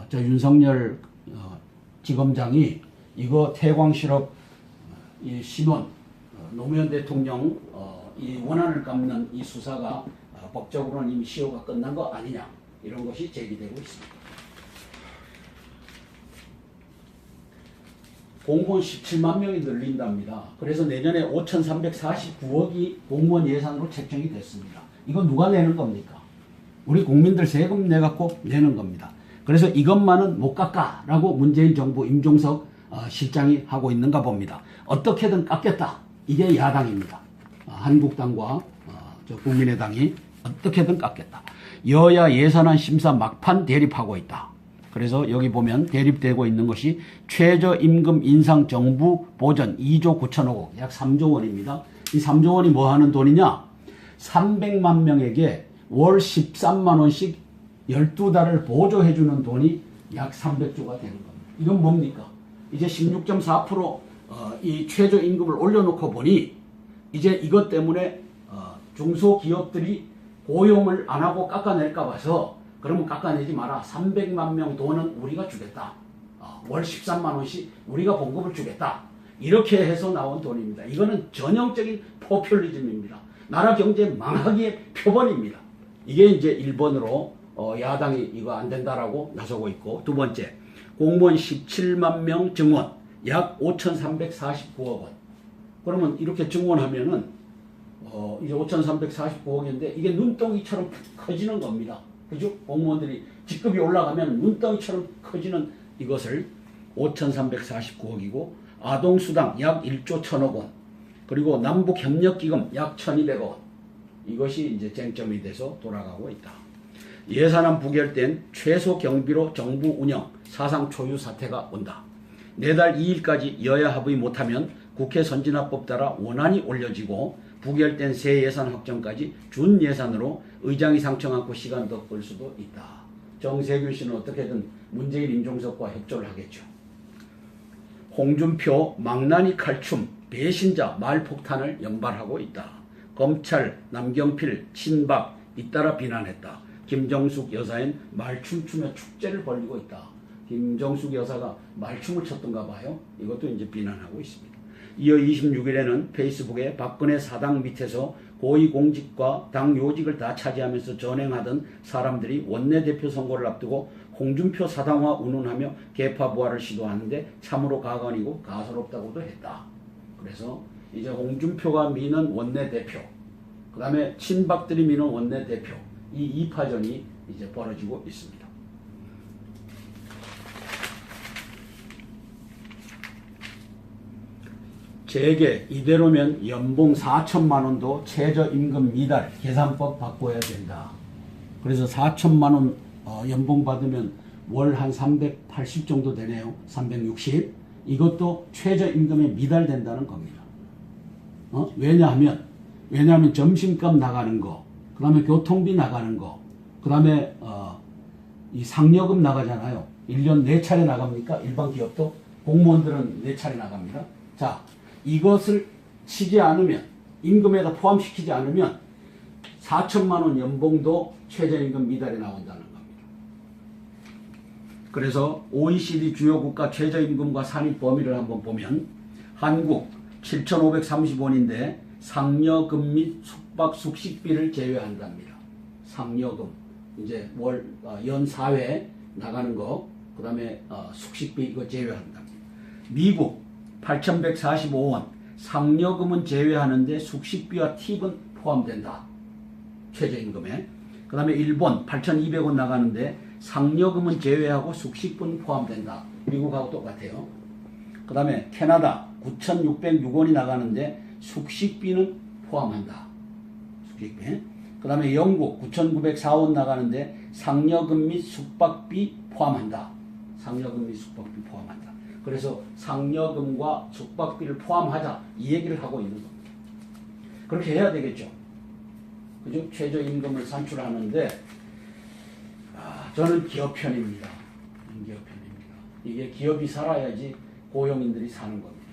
저 윤석열 지검장이 이거 태광실업 이 신원 노무현 대통령 이 원한을 갚는 이 수사가 법적으로는 이미 시효가 끝난 거 아니냐 이런 것이 제기되고 있습니다. 공무원 17만 명이 늘린답니다. 그래서 내년에 5,349억이 공무원 예산으로 책정이 됐습니다. 이거 누가 내는 겁니까? 우리 국민들 세금 내갖고 내는 겁니다. 그래서 이것만은 못 깎아라고 문재인 정부 임종석 실장이 하고 있는가 봅니다. 어떻게든 깎겠다. 이게 야당입니다. 한국당과 저 국민의당이 어떻게든 깎겠다. 여야 예산안 심사 막판 대립하고 있다. 그래서 여기 보면 대립되고 있는 것이 최저임금 인상 정부 보전 2조 9천억 원, 약 3조 원입니다. 이 3조 원이 뭐 하는 돈이냐? 300만 명에게 월 13만 원씩 12달을 보조해주는 돈이 약 300조가 되는 겁니다. 이건 뭡니까? 이제 16.4% 이 최저임금을 올려놓고 보니 이제 이것 때문에 중소기업들이 고용을 안 하고 깎아낼까 봐서 그러면 깎아내지 마라. 300만 명 돈은 우리가 주겠다. 월 13만 원씩 우리가 봉급을 주겠다. 이렇게 해서 나온 돈입니다. 이거는 전형적인 포퓰리즘입니다. 나라 경제 망하기의 표본입니다. 이게 이제 1번으로 야당이 이거 안 된다라고 나서고 있고, 두 번째, 공무원 17만 명 증원 약 5,349억 원. 그러면 이렇게 증원하면은 이제 5,349억인데 이게 눈덩이처럼 커지는 겁니다. 그죠? 공무원들이 직급이 올라가면 눈덩이처럼 커지는 이것을 5,349억이고, 아동수당 약 1조 1,000억 원, 그리고 남북협력기금 약 1,200억 원. 이것이 이제 쟁점이 돼서 돌아가고 있다. 예산안 부결된 최소 경비로 정부 운영 사상 초유 사태가 온다. 내달 2일까지 여야 합의 못하면 국회 선진화법 따라 원안이 올려지고, 부결된 새 예산 확정까지 준 예산으로 의장이 상청 않고 시간 더 끌 수도 있다. 정세균 씨는 어떻게든 문재인 임종석과 협조를 하겠죠. 홍준표 망나니 칼춤 배신자 말폭탄을 연발하고 있다. 검찰 남경필 친박 잇따라 비난했다. 김정숙 여사엔 말춤추며 축제를 벌이고 있다. 김정숙 여사가 말춤을 췄던가 봐요. 이것도 이제 비난하고 있습니다. 이어 26일에는 페이스북에 박근혜 사당 밑에서 고위공직과 당 요직을 다 차지하면서 전행하던 사람들이 원내대표 선거를 앞두고 홍준표 사당화 운운하며 개파 부활을 시도하는데 참으로 가관이고 가소롭다고도 했다. 그래서 이제 홍준표가 미는 원내대표, 그 다음에 친박들이 미는 원내대표, 이 2파전이 이제 벌어지고 있습니다. 재계 이대로면 연봉 4천만 원도 최저임금 미달 계산법 바꿔야 된다. 그래서 4천만 원 연봉 받으면 월 한 380 정도 되네요. 360. 이것도 최저임금에 미달된다는 겁니다. 왜냐하면 점심값 나가는 거, 그 다음에 교통비 나가는 거, 그 다음에 이 상여금 나가잖아요. 1년 4차례 나갑니까? 일반 기업도? 공무원들은 4차례 나갑니다. 자, 이것을 치지 않으면, 임금에다 포함시키지 않으면 4천만 원 연봉도 최저임금 미달에 나온다는 겁니다. 그래서 OECD 주요 국가 최저임금과 산입 범위를 한번 보면 한국 7,530원인데 상여금 및 숙박 숙식비를 제외한답니다. 상여금, 이제 연 4회 나가는 거, 그 다음에 숙식비 이거 제외한답니다. 미국 8,145원, 상여금은 제외하는데 숙식비와 팁은 포함된다. 최저임금에. 그 다음에 일본 8,200원 나가는데 상여금은 제외하고 숙식비는 포함된다. 미국하고 똑같아요. 그 다음에 캐나다 9,606원이 나가는데 숙식비는 포함한다. 숙식비. 그 다음에 영국 9,904원 나가는데 상여금 및 숙박비 포함한다. 상여금 및 숙박비 포함한다. 그래서 상여금과 숙박비를 포함하자, 이 얘기를 하고 있는 겁니다. 그렇게 해야 되겠죠. 그죠? 최저임금을 산출하는데 저는 기업 편입니다. 기업 편입니다. 이게 기업이 살아야지 고용인들이 사는 겁니다.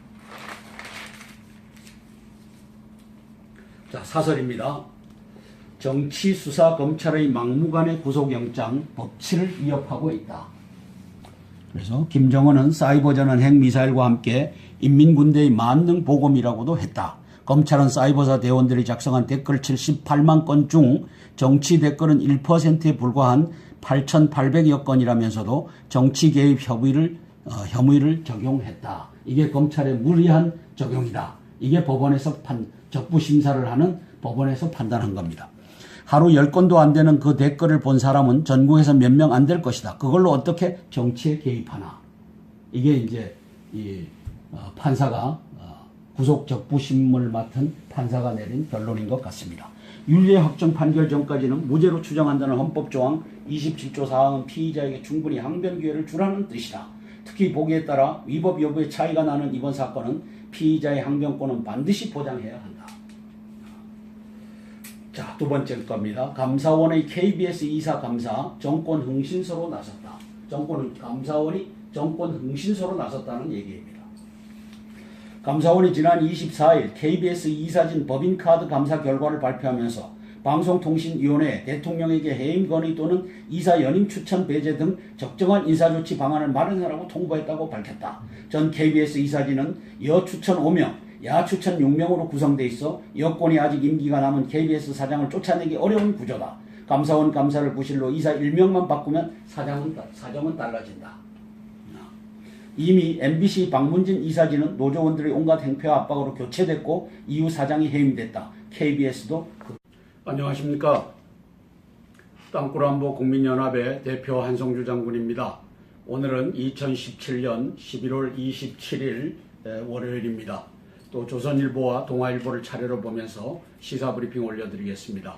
자, 사설입니다. 정치, 수사, 검찰의 막무가내 구속영장 법치를 위협하고 있다. 그래서 김정은은 사이버 전환 핵미사일과 함께 인민군대의 만능 보검이라고도 했다. 검찰은 사이버사 대원들이 작성한 댓글 78만 건 중 정치 댓글은 1%에 불과한 8,800여 건이라면서도 정치 개입 혐의를 적용했다. 이게 검찰의 무리한 적용이다. 이게 법원에서 적부 심사를 하는 법원에서 판단한 겁니다. 하루 10건도 안 되는 그 댓글을 본 사람은 전국에서 몇 명 안 될 것이다. 그걸로 어떻게 정치에 개입하나. 이게 이제 판사가 구속 적부심을 맡은 판사가 내린 결론인 것 같습니다. 윤리의 확정 판결 전까지는 무죄로 추정한다는 헌법조항 27조 4항은 피의자에게 충분히 항변 기회를 주라는 뜻이다. 특히 보기에 따라 위법 여부의 차이가 나는 이번 사건은 피의자의 항변권은 반드시 보장해야 한다. 자, 두 번째 겁니다. 감사원의 KBS 이사 감사 정권 흥신소로 나섰다. 감사원이 정권 흥신소로 나섰다는 얘기입니다. 감사원이 지난 24일 KBS 이사진 법인카드 감사 결과를 발표하면서 방송통신위원회 대통령에게 해임 건의 또는 이사 연임 추천 배제 등 적정한 인사조치 방안을 마련하라고 통보했다고 밝혔다. 전 KBS 이사진은 여 추천 5명, 야 추천 6명으로 구성돼 있어 여권이 아직 임기가 남은 KBS 사장을 쫓아내기 어려운 구조다. 감사원 감사를 부실로 이사 1명만 바꾸면 사정은 달라진다. 이미 MBC 박문진 이사진은 노조원들의 온갖 행패와 압박으로 교체됐고 이후 사장이 해임됐다. KBS도 안녕하십니까. 땅굴안보 국민연합의 대표 한성주 장군입니다. 오늘은 2017년 11월 27일 월요일입니다. 또 조선일보와 동아일보를 차례로 보면서 시사브리핑 올려드리겠습니다.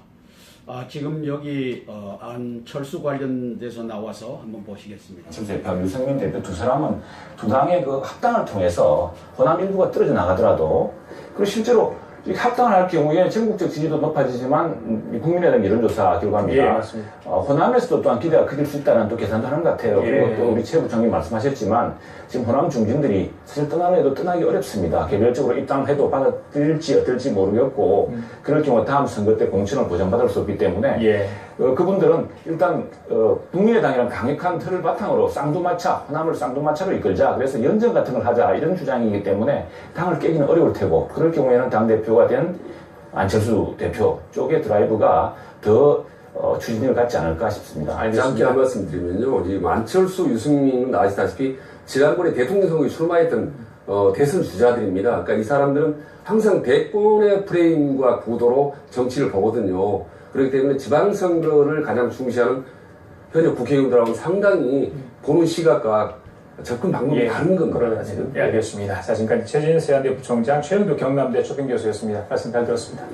지금 여기 안철수 관련돼서 나와서 한번 보시겠습니다. 안철수 대표와 유승민 대표 두 사람은 두 당의 그 합당을 통해서 호남 일부가 떨어져 나가더라도 그리고 실제로 이 합당을 할 경우에 전국적 지지도 높아지지만 국민의당 여론조사 결과입니다. 예, 맞습니다. 호남에서도 또한 기대가 커질 수 있다는 또 계산도 하는 것 같아요. 예. 그리고 또 우리 최 부총리 말씀하셨지만 지금 호남 중진들이 사실 떠나는 해도 떠나기 어렵습니다. 개별적으로 입당해도 받아들일지 어떨지 모르겠고 그럴 경우 다음 선거 때 공천을 보장받을 수 없기 때문에 예. 그분들은 일단 국민의당이란 강력한 틀을 바탕으로 쌍두마차, 호남을 쌍두마차로 이끌자. 그래서 연정 같은 걸 하자 이런 주장이기 때문에 당을 깨기는 어려울 테고 그럴 경우에는 당대표가 된 안철수 대표 쪽의 드라이브가 더 추진력을 갖지 않을까 싶습니다. 짧게 한 말씀 드리면요. 지금 안철수, 유승민은 아시다시피 지난번에 대통령 선거에 출마했던 대선 주자들입니다. 그러니까 이 사람들은 항상 대권의 프레임과 구도로 정치를 보거든요. 그렇기 때문에 지방선거를 가장 중시하는 현역 국회의원들하고는 상당히 보는 시각과 접근 방법이 다른 겁니다. 지금. 예, 알겠습니다. 자, 지금까지 최진일 세안대 부총장, 최영도 경남대 초빙교수였습니다. 말씀 잘 들었습니다.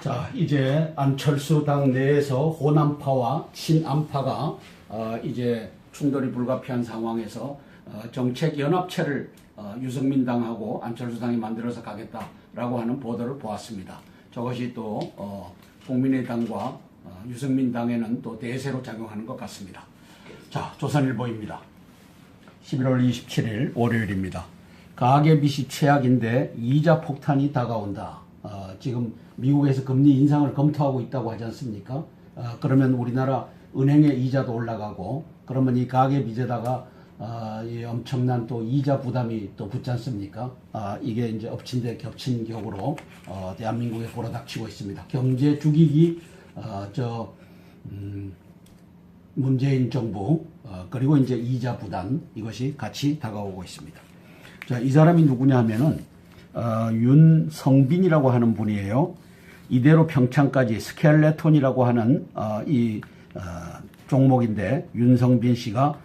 자, 이제 안철수 당 내에서 호남파와 친안파가 이제 충돌이 불가피한 상황에서 정책 연합체를 유승민 당하고 안철수 당이 만들어서 가겠다라고 하는 보도를 보았습니다. 저것이 또 국민의당과 유승민 당에는 또 대세로 작용하는 것 같습니다. 자, 조선일보입니다. 11월 27일 월요일입니다. 가계빚이 최악인데 이자 폭탄이 다가온다. 지금 미국에서 금리 인상을 검토하고 있다고 하지 않습니까? 그러면 우리나라 은행의 이자도 올라가고 그러면 이 가계빚에다가 이 엄청난 또 이자 부담이 또 붙지 않습니까? 이게 이제 엎친 데 겹친 격으로 대한민국에 몰아닥치고 있습니다. 경제 죽이기 문재인 정부 그리고 이제 이자 부담 이것이 같이 다가오고 있습니다. 자, 이 사람이 누구냐 하면은 윤성빈이라고 하는 분이에요. 이대로 평창까지 스켈레톤이라고 하는 종목인데 윤성빈 씨가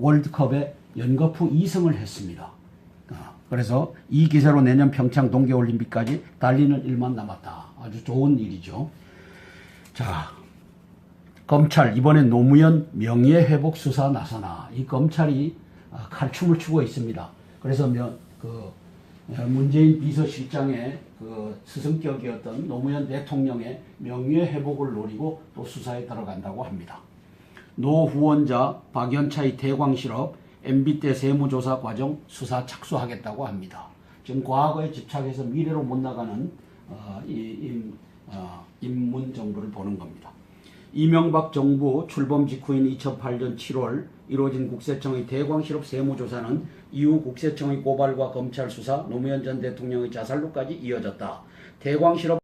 월드컵에 연거푸 2승을 했습니다. 그래서 이 기세로 내년 평창 동계올림픽까지 달리는 일만 남았다. 아주 좋은 일이죠. 자, 검찰 이번엔 노무현 명예회복 수사 나서나. 이 검찰이 칼춤을 추고 있습니다. 그래서 문재인 비서실장의 그 스승격이었던 노무현 대통령의 명예회복을 노리고 또 수사에 들어간다고 합니다. 노 후원자 박연차의 대광실업 MB 때 세무조사 과정 수사 착수하겠다고 합니다. 지금 과거에 집착해서 미래로 못 나가는 인문 정부를 보는 겁니다. 이명박 정부 출범 직후인 2008년 7월 이루어진 국세청의 대광실업 세무조사는 이후 국세청의 고발과 검찰 수사, 노무현 전 대통령의 자살로까지 이어졌다. 대광실업